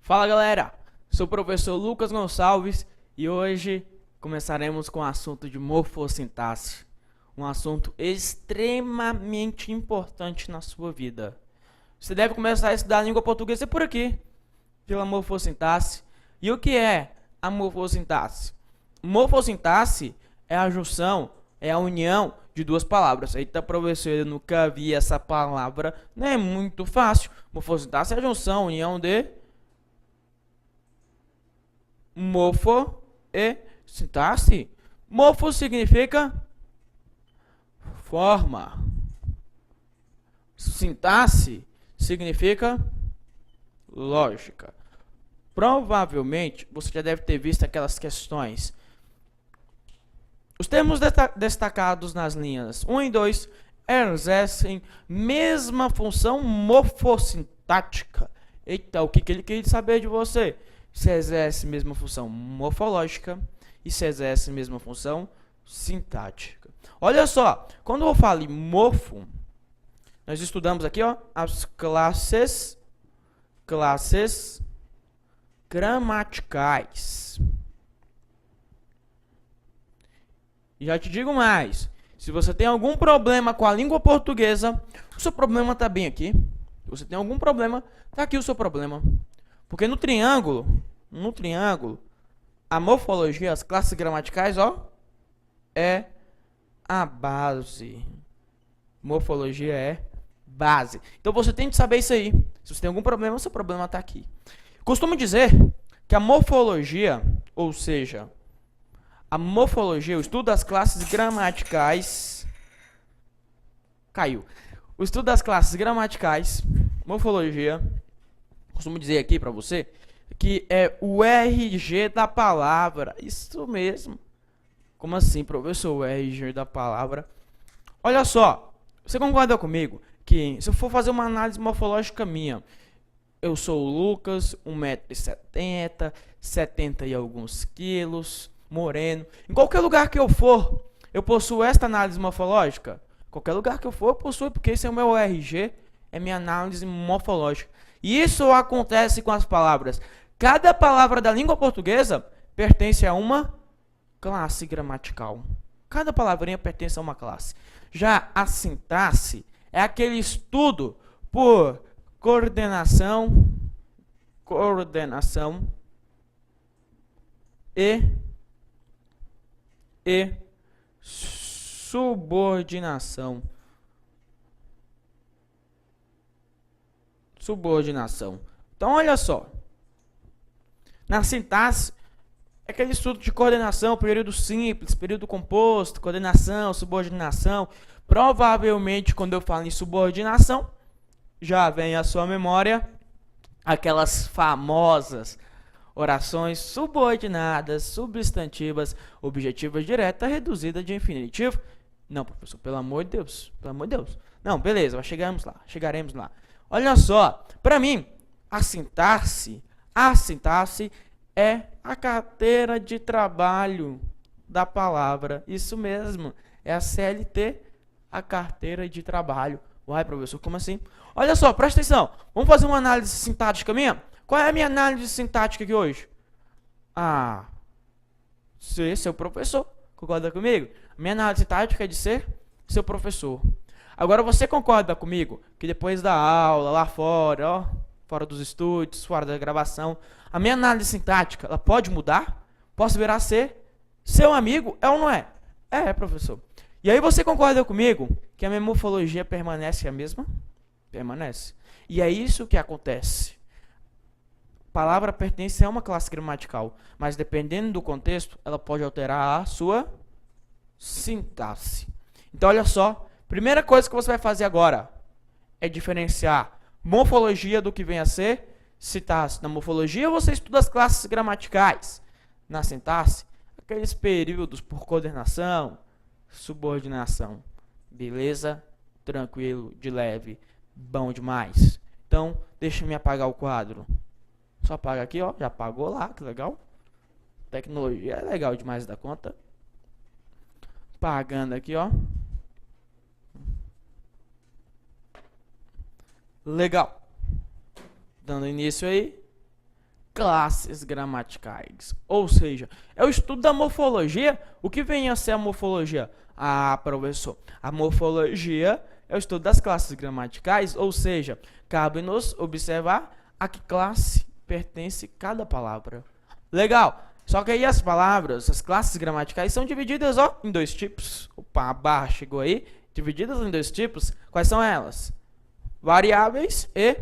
Fala galera, sou o professor Lucas Gonçalves e hoje começaremos com o assunto de morfossintaxe, um assunto extremamente importante na sua vida. Você deve começar a estudar a língua portuguesa por aqui, pela morfossintaxe. E o que é a morfossintaxe? Morfossintaxe é a junção, é a união de duas palavras. Eita, professor, eu nunca vi essa palavra, não é muito fácil. Morfossintaxe é a junção, união de morfo e sintaxe. Morfo significa forma. Sintaxe significa lógica. Provavelmente você já deve ter visto aquelas questões. Os termos destacados nas linhas 1 e 2 exercem mesma função morfossintática. Eita, o que ele queria saber de você? Se exerce mesma função morfológica e se exerce mesma função sintática. Olha só, quando eu falo em morfo, nós estudamos aqui, ó, as classes gramaticais. E já te digo mais, se você tem algum problema com a língua portuguesa, o seu problema está bem aqui. Se você tem algum problema, está aqui o seu problema. Porque no triângulo, a morfologia, as classes gramaticais, ó, é a base. Morfologia é base. Então você tem que saber isso aí. Se você tem algum problema, o seu problema está aqui. Costumo dizer que a morfologia, ou seja, a morfologia, o estudo das classes gramaticais, caiu. O estudo das classes gramaticais, morfologia, costumo dizer aqui para você que é o RG da palavra. Isso mesmo. Como assim, professor? O RG da palavra. Olha só, você concorda comigo que se eu for fazer uma análise morfológica minha, eu sou o Lucas, 1,70 m, 70 e alguns quilos, moreno. Em qualquer lugar que eu for, eu possuo esta análise morfológica? Qualquer lugar que eu for, eu possuo, porque esse é o meu RG, é minha análise morfológica. E isso acontece com as palavras. Cada palavra da língua portuguesa pertence a uma classe gramatical. Cada palavrinha pertence a uma classe. Já a sintaxe é aquele estudo por coordenação e subordinação. Então, olha só. Na sintaxe, é aquele estudo de coordenação, período simples, período composto, coordenação, subordinação. Provavelmente, quando eu falo em subordinação, já vem à sua memória aquelas famosas orações subordinadas, substantivas, objetivas direta, reduzida de infinitivo. Não, professor, pelo amor de Deus, pelo amor de Deus. Não, beleza, chegaremos lá. Olha só, para mim, a sintaxe é a carteira de trabalho da palavra. Isso mesmo, é a CLT, a carteira de trabalho. Uai, professor, como assim? Olha só, presta atenção. Vamos fazer uma análise sintática minha? Qual é a minha análise sintática aqui hoje? Ah, ser seu professor. Concorda comigo? A minha análise sintática é de ser seu professor. Agora você concorda comigo que depois da aula, lá fora, ó, fora dos estúdios, fora da gravação, a minha análise sintática, ela pode mudar? Posso virar a ser seu amigo? É ou não é? É, professor. E aí você concorda comigo que a minha morfologia permanece a mesma? Permanece. E é isso que acontece. A palavra pertence a uma classe gramatical, mas dependendo do contexto, ela pode alterar a sua sintaxe. Então, olha só, primeira coisa que você vai fazer agora é diferenciar morfologia do que vem a ser sintaxe. Na morfologia, você estuda as classes gramaticais. Na sintaxe, aqueles períodos por coordenação, subordinação. Beleza? Tranquilo, de leve, bom demais. Então, deixa eu apagar o quadro. Só apaga aqui, ó. Já apagou lá, que legal. Tecnologia é legal demais da conta. Apagando aqui, ó. Legal. Dando início aí. classes gramaticais. Ou seja, é o estudo da morfologia. O que vem a ser a morfologia? Ah, professor, a morfologia é o estudo das classes gramaticais, ou seja, cabe-nos observar a que classe pertence cada palavra. Legal. Só que aí as palavras, as classes gramaticais são divididas, ó, em dois tipos. Opa, a barra chegou aí. Divididas em dois tipos. Quais são elas? Variáveis e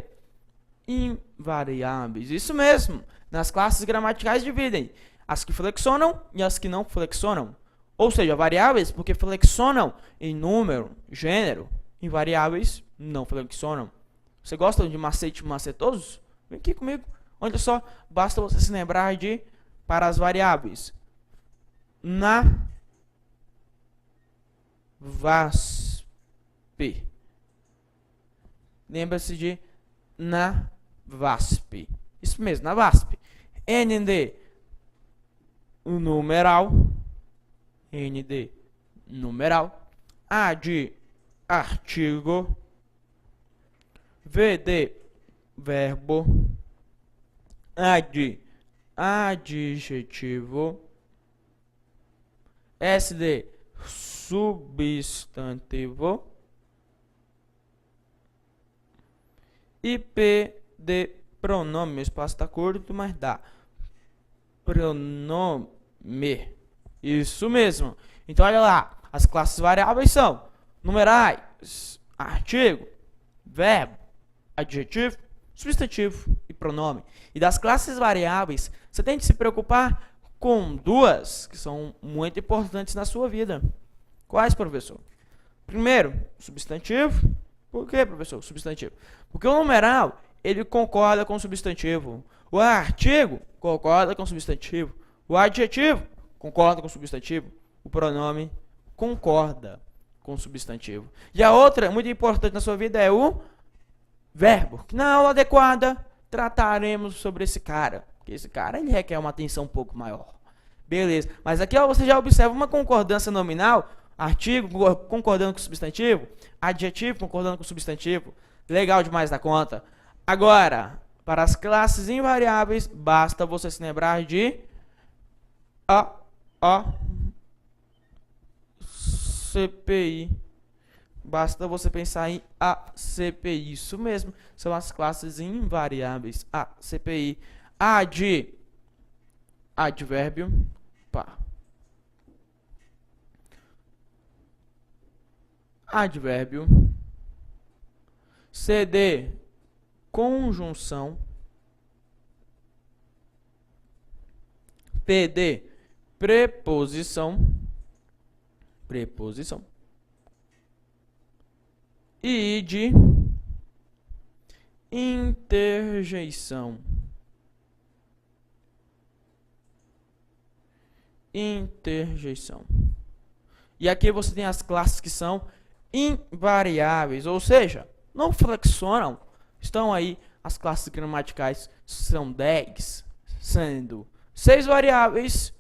invariáveis. Isso mesmo. Nas classes gramaticais dividem as que flexionam e as que não flexionam. Ou seja, variáveis porque flexionam em número, gênero. Invariáveis não flexionam. Você gosta de macete macetosos? Vem aqui comigo. Olha só, basta você se lembrar de, para as variáveis, na VASP. Lembra-se de na VASP. Isso mesmo, na VASP. N de numeral. N de numeral. A de artigo. V de verbo. A de adjetivo. S de substantivo. E P de pronome. O espaço está curto, mas dá. Pronome. Isso mesmo. Então, olha lá. As classes variáveis são numerais, artigo, verbo, adjetivo, substantivo e pronome. E das classes variáveis, você tem que se preocupar com duas que são muito importantes na sua vida. Quais, professor? Primeiro, substantivo. Por que, professor? Substantivo. Porque o numeral, ele concorda com o substantivo. O artigo concorda com o substantivo. O adjetivo concorda com o substantivo. O pronome concorda com o substantivo. E a outra, muito importante na sua vida, é o verbo. Que na aula adequada, trataremos sobre esse cara. Porque esse cara, ele requer uma atenção um pouco maior. Beleza. Mas aqui, ó, você já observa uma concordância nominal. Artigo concordando com o substantivo. Adjetivo concordando com o substantivo. Legal demais da conta. Agora, para as classes invariáveis, basta você se lembrar de CPI. Basta você pensar em ACPI. Isso mesmo. São as classes invariáveis. ACPI. A de advérbio. Pá. Advérbio. C de conjunção. P de preposição. Preposição. E de interjeição. Interjeição. E aqui você tem as classes que são invariáveis, ou seja, não flexionam. Estão aí as classes gramaticais, são 10, sendo 6 variáveis,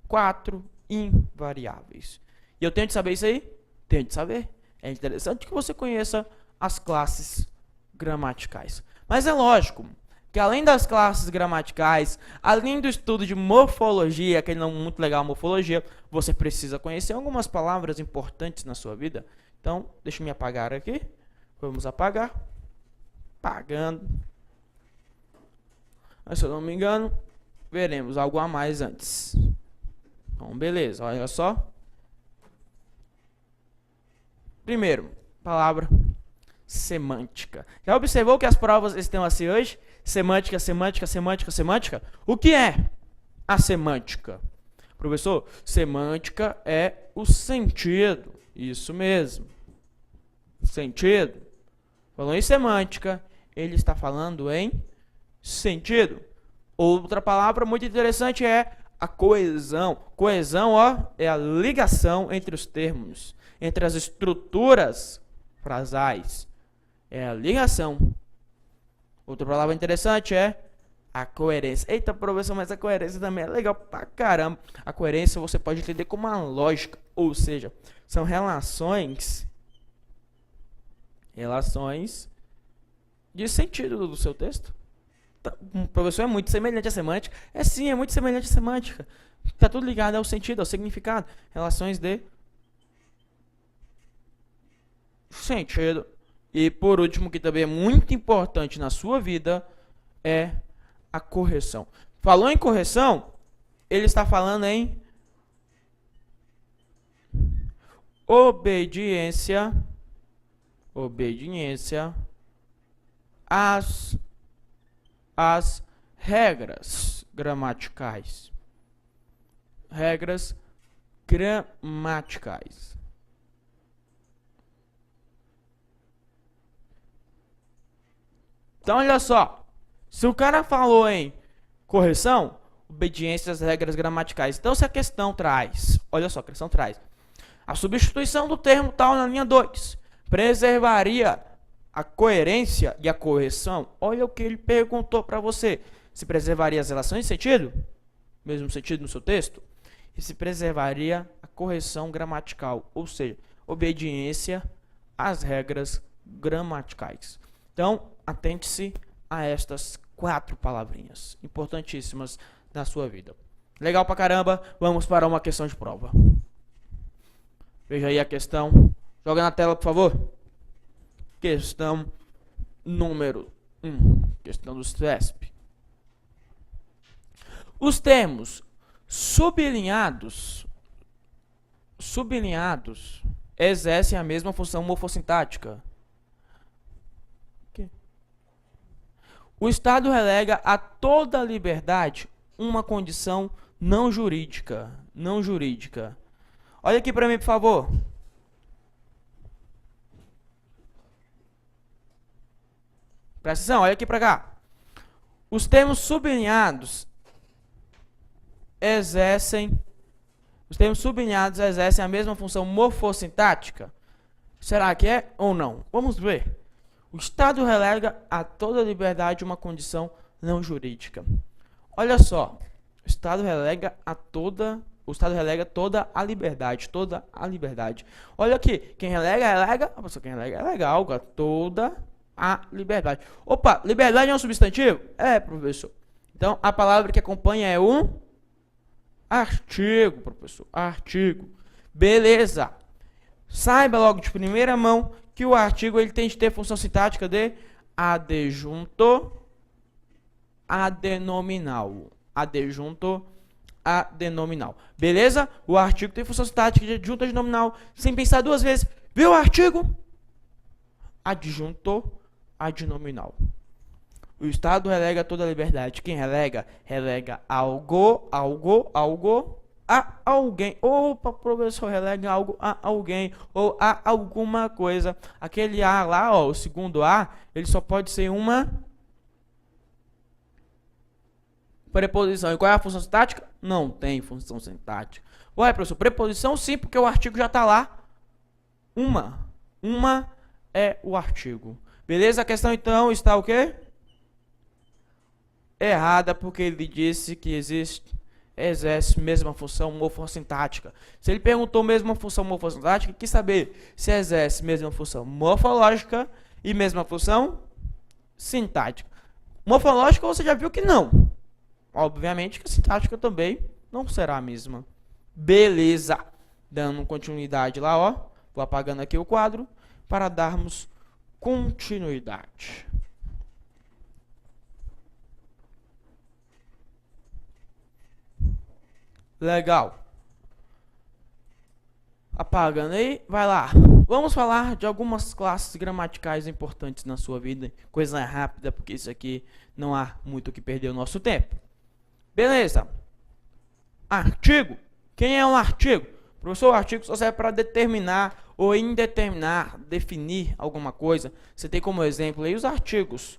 4 invariáveis. E eu tenho de saber isso aí? Tenho de saber. É interessante que você conheça as classes gramaticais. Mas é lógico que além das classes gramaticais, além do estudo de morfologia, aquele nome muito legal, morfologia, você precisa conhecer algumas palavras importantes na sua vida. Então, deixa eu me apagar aqui. Vamos apagar. Apagando. Mas, se eu não me engano, veremos algo a mais antes. Então, beleza, olha só. Primeiro, palavra semântica. Já observou que as provas estão assim hoje? Semântica, semântica, semântica, semântica. O que é a semântica? Professor, semântica é o sentido. Isso mesmo. Sentido. Falou em semântica, ele está falando em sentido. Outra palavra muito interessante é a coesão. Coesão, ó, é a ligação entre os termos, entre as estruturas frasais. É a ligação. Outra palavra interessante é a coerência. Eita, professor, mas a coerência também é legal pra caramba. A coerência você pode entender como uma lógica, ou seja, são relações de sentido do seu texto. Professor, é muito semelhante à semântica. É sim, é muito semelhante à semântica. Tá tudo ligado ao sentido, ao significado. Relações de sentido. E por último, que também é muito importante na sua vida, é a correção. Falou em correção, ele está falando em obediência às regras gramaticais. Regras gramaticais. Então, olha só. Se o cara falou em correção, obediência às regras gramaticais. Então, se a questão traz, olha só, a questão traz a substituição do termo tal na linha 2 preservaria a coerência e a correção. Olha o que ele perguntou para você. Se preservaria as relações de sentido? Mesmo sentido no seu texto? E se preservaria a correção gramatical, ou seja, obediência às regras gramaticais. Então, atente-se a estas 4 palavrinhas importantíssimas na sua vida. Legal pra caramba, vamos para uma questão de prova. Veja aí a questão. Joga na tela, por favor. Questão número 1. Questão do CESP. Os termos sublinhados exercem a mesma função morfossintática. O Estado relega a toda liberdade uma condição não jurídica. Olha aqui para mim, por favor. Presta atenção, olha aqui para cá. Os termos sublinhados exercem a mesma função morfossintática? Será que é ou não? Vamos ver. O Estado relega a toda liberdade uma condição não jurídica. Olha só, o Estado relega toda a liberdade, Olha aqui, quem relega, algo, toda a liberdade. Opa, liberdade é um substantivo? É, professor. Então, a palavra que acompanha é um artigo, professor, artigo. Beleza. Saiba logo de primeira mão que o artigo ele tem de ter função sintática de adjunto adenominal. Beleza? O artigo tem função sintática de adjunto adenominal. Sem pensar 2 vezes. Viu o artigo? Adjunto adnominal. O Estado relega toda a liberdade. Quem relega? Relega algo a alguém. Opa, professor, relega algo a alguém ou a alguma coisa. Aquele a lá, ó, o segundo a, ele só pode ser uma preposição. E qual é a função sintática? Não tem função sintática. Ué, professor, preposição sim, porque o artigo já está lá. Uma é o artigo. Beleza? A questão então está o quê? Errada, porque ele disse que exerce mesma função morfossintática. Se ele perguntou mesma função morfossintática, quis saber se exerce mesma função morfológica e mesma função sintática. Morfológica você já viu que não. Obviamente que a sintática também não será a mesma. Beleza. Dando continuidade lá, ó. Vou apagando aqui o quadro para darmos continuidade. Legal. Apagando aí, vai lá. Vamos falar de algumas classes gramaticais importantes na sua vida. Coisa rápida, porque isso aqui não há muito o que perder o nosso tempo. Beleza. Artigo. Quem é um artigo? Professor, o artigo só serve para determinar ou indeterminar, definir alguma coisa. Você tem como exemplo aí os artigos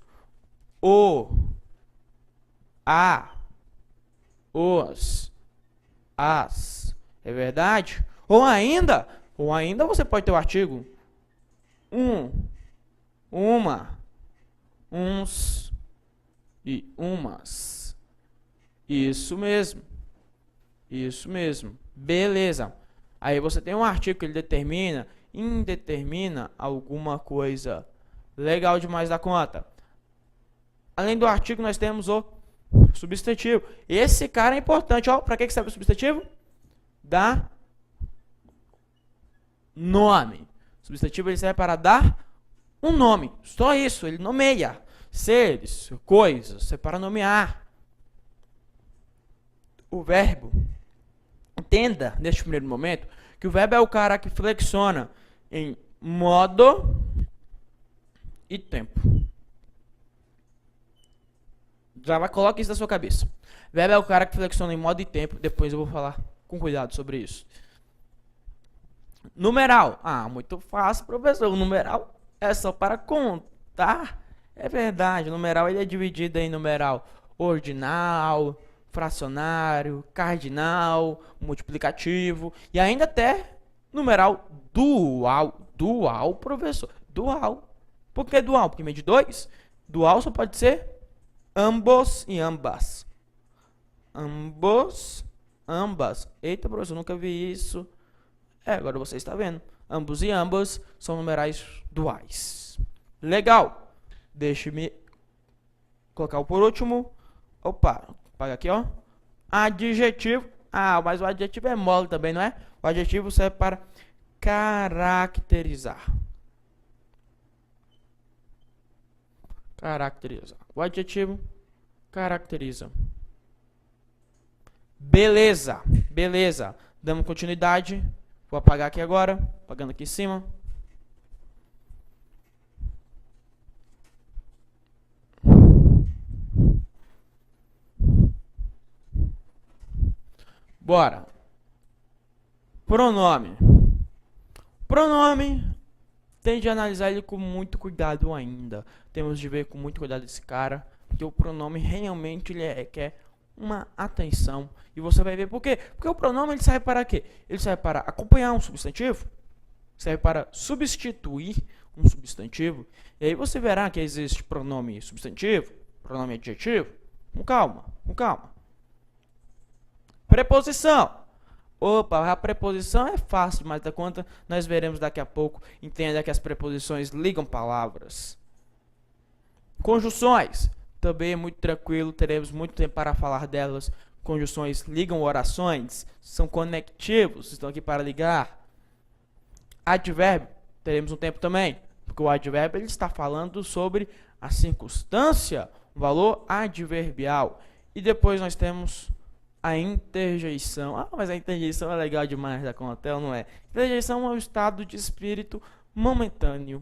o, a, os, as. É verdade? Ou ainda você pode ter o artigo uma, uns e umas. Isso mesmo. Beleza. Aí você tem um artigo que ele determina, indetermina alguma coisa. Legal demais da conta. Além do artigo, nós temos o substantivo. Esse cara é importante, ó. Para que serve o substantivo? Dar nome. O substantivo ele serve para dar um nome. Só isso, ele nomeia seres, coisas, é para nomear. O verbo, entenda neste primeiro momento que o verbo é o cara que flexiona em modo e tempo. Já coloca isso na sua cabeça. Verbo é o cara que flexiona em modo e tempo. Depois eu vou falar com cuidado sobre isso. Numeral. Ah, muito fácil, professor. O numeral é só para contar. É verdade. O numeral ele é dividido em numeral ordinal, fracionário, cardinal, multiplicativo e ainda até numeral dual. Dual, professor. Dual. Por que dual? Porque meio de 2. Dual só pode ser ambos e ambas. Ambos, ambas. Eita, professor, nunca vi isso. Agora você está vendo. Ambos e ambas são numerais duais. Legal. Deixe-me colocar o por último. Opa, paga aqui, ó. Adjetivo. Ah, mas o adjetivo é mole também, não é? O adjetivo serve para caracterizar. Caracteriza. O adjetivo caracteriza. Beleza. Beleza. Damos continuidade. Vou apagar aqui agora. Apagando aqui em cima. Bora. Pronome. Pronome. Tem de analisar ele com muito cuidado ainda. Temos de ver com muito cuidado esse cara. Porque o pronome realmente ele requer uma atenção. E você vai ver por quê? Porque o pronome ele serve para quê? Ele serve para acompanhar um substantivo. Serve para substituir um substantivo. E aí você verá que existe pronome substantivo, pronome adjetivo. Com calma, com calma. Preposição. Opa, a preposição é fácil, mas da conta nós veremos daqui a pouco. Entenda que as preposições ligam palavras. Conjunções. Também é muito tranquilo, teremos muito tempo para falar delas. Conjunções ligam orações, são conectivos, estão aqui para ligar. Advérbio, teremos um tempo também, porque o advérbio ele está falando sobre a circunstância, o valor adverbial. E depois nós temos a interjeição. Ah, mas a interjeição é legal demais da conta, não é? Interjeição é um estado de espírito momentâneo.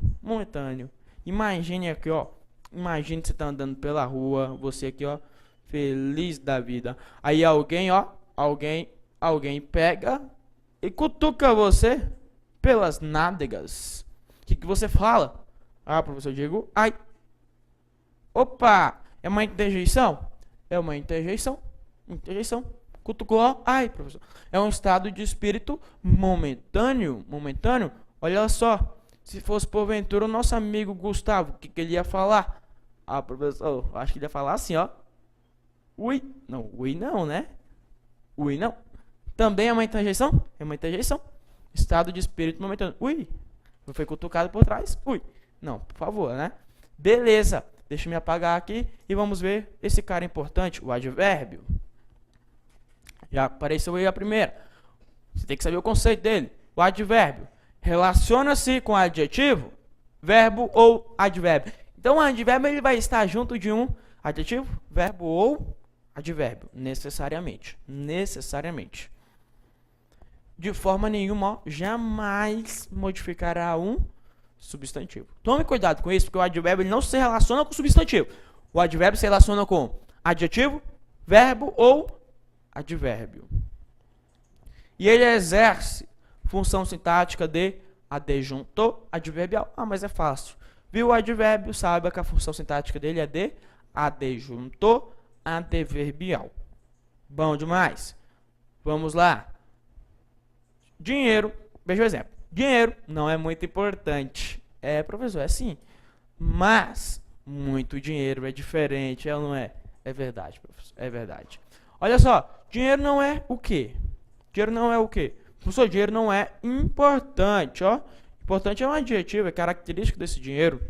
Imagine aqui, ó. Imagine que você tá andando pela rua, você aqui, ó, feliz da vida. Aí alguém, ó, alguém pega e cutuca você pelas nádegas. O que você fala? Ah, professor Diego, ai. Opa, é uma interjeição? É uma interjeição. Interjeição. Cutucou, ai, professor. É um estado de espírito momentâneo. Olha só. Se fosse porventura o nosso amigo Gustavo, o que ele ia falar? Ah, professor, acho que ele ia falar assim, ó. Ui. Não, ui não, né? Ui não. Também é uma interjeição? É uma interjeição. Estado de espírito momentâneo. Ui. Foi cutucado por trás. Ui. Não, por favor, né? Beleza. Deixa eu me apagar aqui e vamos ver esse cara importante, o advérbio. Já apareceu aí a primeira. Você tem que saber o conceito dele. O advérbio relaciona-se com adjetivo, verbo ou advérbio. Então, o advérbio ele vai estar junto de um adjetivo, verbo ou advérbio, necessariamente. De forma nenhuma, jamais modificará um substantivo. Tome cuidado com isso, porque o advérbio ele não se relaciona com o substantivo. O advérbio se relaciona com adjetivo, verbo ou advérbio. E ele exerce função sintática de adjunto adverbial. Ah, mas é fácil. Viu o advérbio, saiba que a função sintática dele é de adjunto adverbial. Bom demais. Vamos lá. Dinheiro. Veja o exemplo. Dinheiro não é muito importante. É, professor, é sim. Mas muito dinheiro é diferente, é ou não é? É verdade, professor. É verdade. Olha só. Dinheiro não é o quê? Dinheiro não é o quê? Professor, dinheiro não é importante, ó. Importante é um adjetivo, é característico desse dinheiro.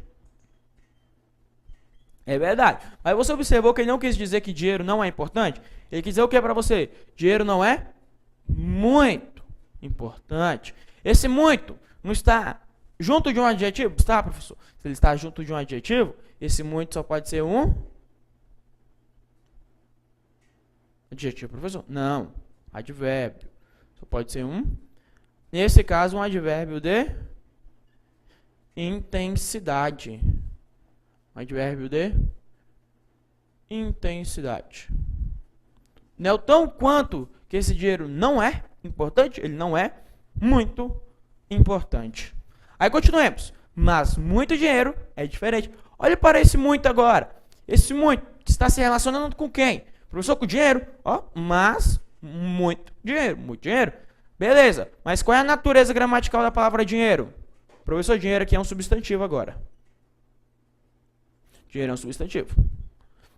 É verdade. Mas você observou que ele não quis dizer que dinheiro não é importante? Ele quis dizer o que para você? Dinheiro não é muito importante. Esse muito não está junto de um adjetivo? Está, professor? Se ele está junto de um adjetivo, esse muito só pode ser um adjetivo, professor? Não. Advérbio. Só pode ser um. Nesse caso, um advérbio de intensidade. Um advérbio de intensidade. Não é o tão quanto que esse dinheiro não é importante, ele não é muito importante. Aí continuemos. Mas muito dinheiro é diferente. Olhe para esse muito agora. Esse muito está se relacionando com quem? Professor, com dinheiro. Ó, mas muito dinheiro. Muito dinheiro. Beleza. Mas qual é a natureza gramatical da palavra dinheiro? Professor, dinheiro aqui é um substantivo agora. Dinheiro é um substantivo.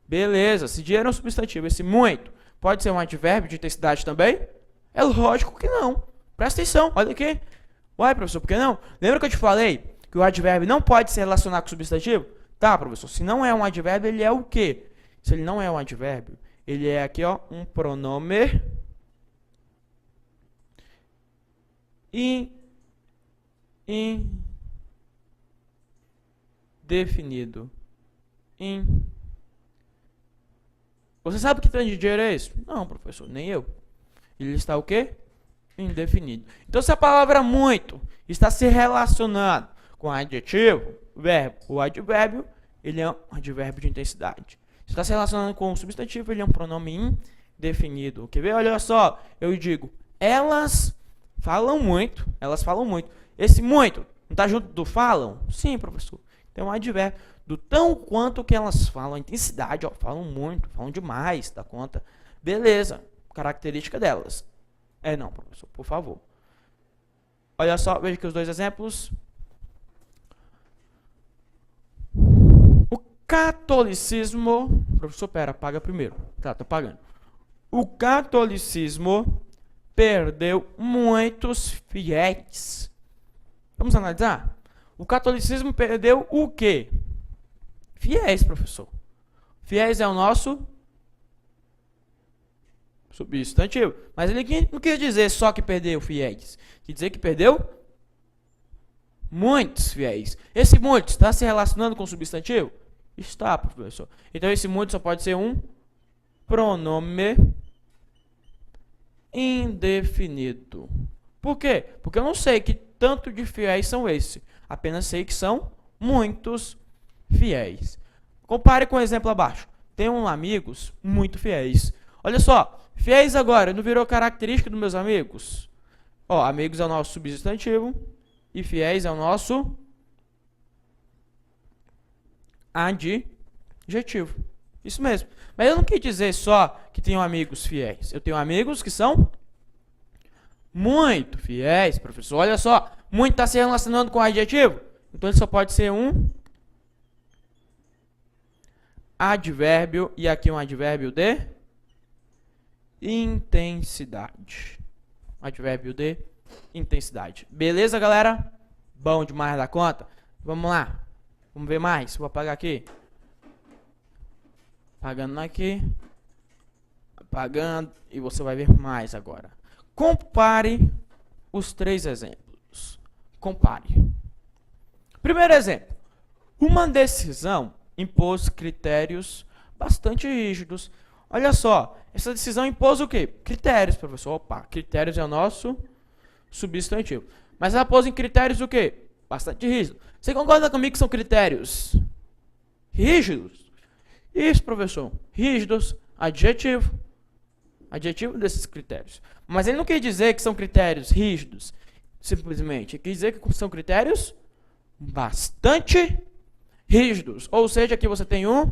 Beleza. Se dinheiro é um substantivo, esse muito pode ser um advérbio de intensidade também? É lógico que não. Presta atenção. Olha aqui. Uai, professor, por que não? Lembra que eu te falei que o advérbio não pode se relacionar com o substantivo? Tá, professor. Se não é um advérbio, ele é o quê? Se ele não é um advérbio, ele é aqui, ó, um pronome indefinido. Você sabe que tanto de dinheiro é isso? Não, professor, nem eu. Ele está o quê? Indefinido. Então, se a palavra muito está se relacionando com adjetivo, verbo ou advérbio, ele é um advérbio de intensidade. Se está se relacionando com o substantivo, ele é um pronome indefinido. Quer ver? Olha só, eu digo, elas falam muito, Esse muito, não está junto do falam? Sim, professor. Então, é um advérbio do tão quanto que elas falam, a intensidade, ó, falam muito, falam demais, dá conta. Beleza, característica delas. Não, professor, por favor. Olha só, veja aqui os dois exemplos. O catolicismo... Professor, pera, paga primeiro. Tá, tô pagando. O catolicismo perdeu muitos fiéis. Vamos analisar? O catolicismo perdeu o quê? Fiéis, professor. Fiéis é o nosso substantivo. Mas ele não quis dizer só que perdeu fiéis. Quer dizer que perdeu muitos fiéis. Esse muitos está se relacionando com o substantivo? Está, professor. Então esse muito só pode ser um pronome indefinido. Por quê? Porque eu não sei que tanto de fiéis são esses. Apenas sei que são muitos fiéis. Compare com o exemplo abaixo. Tenho amigos muito fiéis. Olha só. Fiéis agora, não virou característica dos meus amigos? Ó, amigos é o nosso substantivo e fiéis é o nosso adjetivo. Isso mesmo. Mas eu não quis dizer só que tenho amigos fiéis. Eu tenho amigos que são muito fiéis, professor. Olha só, muito está se relacionando com o adjetivo. Então ele só pode ser um advérbio e aqui um advérbio de intensidade. Advérbio de intensidade. Beleza, galera? Bom demais da conta. Vamos lá. Vamos ver mais. Vou apagar aqui. Apagando aqui. Apagando. E você vai ver mais agora. Compare os três exemplos. Compare. Primeiro exemplo. Uma decisão impôs critérios bastante rígidos. Olha só. Essa decisão impôs o quê? Critérios, professor. Opa, critérios é o nosso substantivo. Mas ela pôs em critérios o quê? Bastante rígido. Você concorda comigo que são critérios rígidos? Isso, professor. Rígidos, adjetivo. Adjetivo desses critérios. Mas ele não quer dizer que são critérios rígidos, simplesmente. Ele quer dizer que são critérios bastante rígidos. Ou seja, aqui você tem um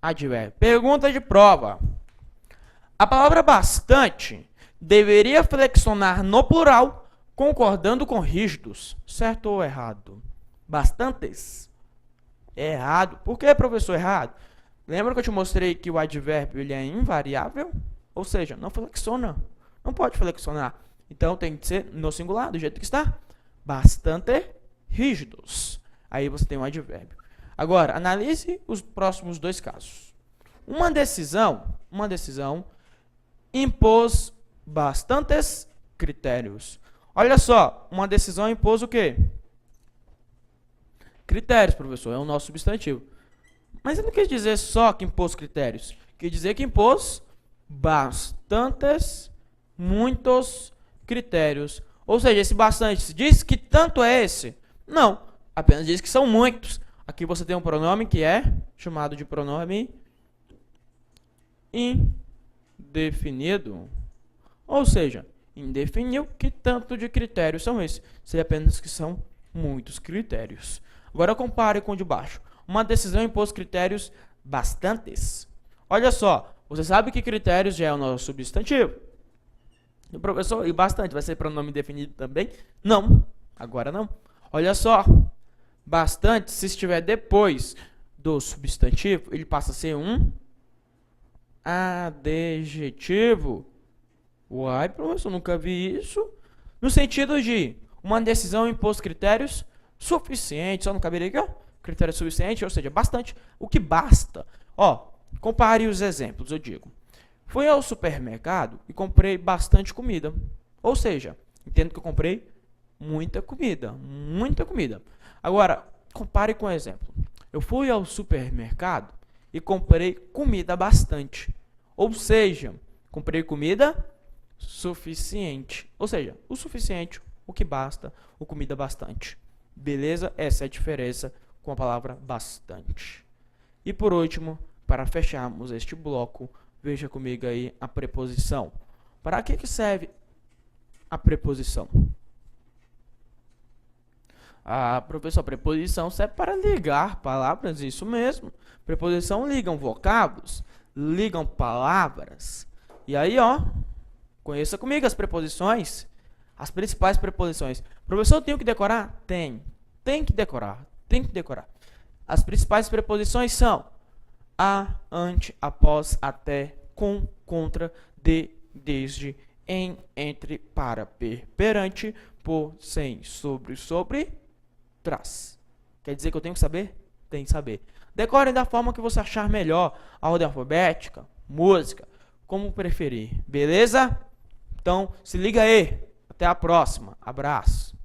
advérbio. Pergunta de prova. A palavra bastante deveria flexionar no plural, concordando com rígidos. Certo ou errado? Bastantes? Errado. Por que, professor, errado? Lembra que eu te mostrei que o advérbio ele é invariável? Ou seja, não flexiona. Não pode flexionar. Então tem que ser no singular, do jeito que está. Bastante rígidos. Aí você tem um advérbio. Agora, analise os próximos dois casos. Uma decisão impôs bastantes critérios. Olha só, uma decisão impôs o quê? Critérios, professor, é o nosso substantivo. Mas ele não quis dizer só que impôs critérios. Quis dizer que impôs bastantes, muitos critérios. Ou seja, esse bastante diz que tanto é esse? Não, apenas diz que são muitos. Aqui você tem um pronome que é chamado de pronome indefinido. Ou seja, indefiniu que tanto de critérios são esses. Seria apenas que são muitos critérios. Agora compare com o de baixo. Uma decisão impôs critérios bastantes. Olha só, você sabe que critérios já é o nosso substantivo? E professor, e bastante, vai ser pronome definido também? Não, agora não. Olha só, bastante, se estiver depois do substantivo, ele passa a ser um adjetivo. Uai, professor, nunca vi isso. No sentido de uma decisão impôs critérios suficientes. Só não caberia aqui, ó. Critério suficiente, ou seja, bastante. O que basta. Ó, compare os exemplos, eu digo. Fui ao supermercado e comprei bastante comida. Ou seja, entendo que eu comprei muita comida. Muita comida. Agora, compare com o exemplo. Eu fui ao supermercado e comprei comida bastante. Ou seja, comprei comida suficiente. Ou seja, o suficiente, o que basta, o comida bastante. Beleza? Essa é a diferença com a palavra bastante. E por último, para fecharmos este bloco, veja comigo aí a preposição. Para que serve a preposição? Professor, a preposição serve para ligar palavras, isso mesmo. Preposição ligam vocábulos, ligam palavras. E aí, ó, conheça comigo as preposições, as principais preposições. Professor, eu tenho que decorar? Tem que decorar, tem que decorar. As principais preposições são a, ante, após, até, com, contra, de, desde, em, entre, para, per, perante, por, sem, sobre, trás. Quer dizer que eu tenho que saber? Tem que saber. Decorem da forma que você achar melhor, a ordem alfabética, música, como preferir. Beleza? Então, se liga aí. Até a próxima. Abraço.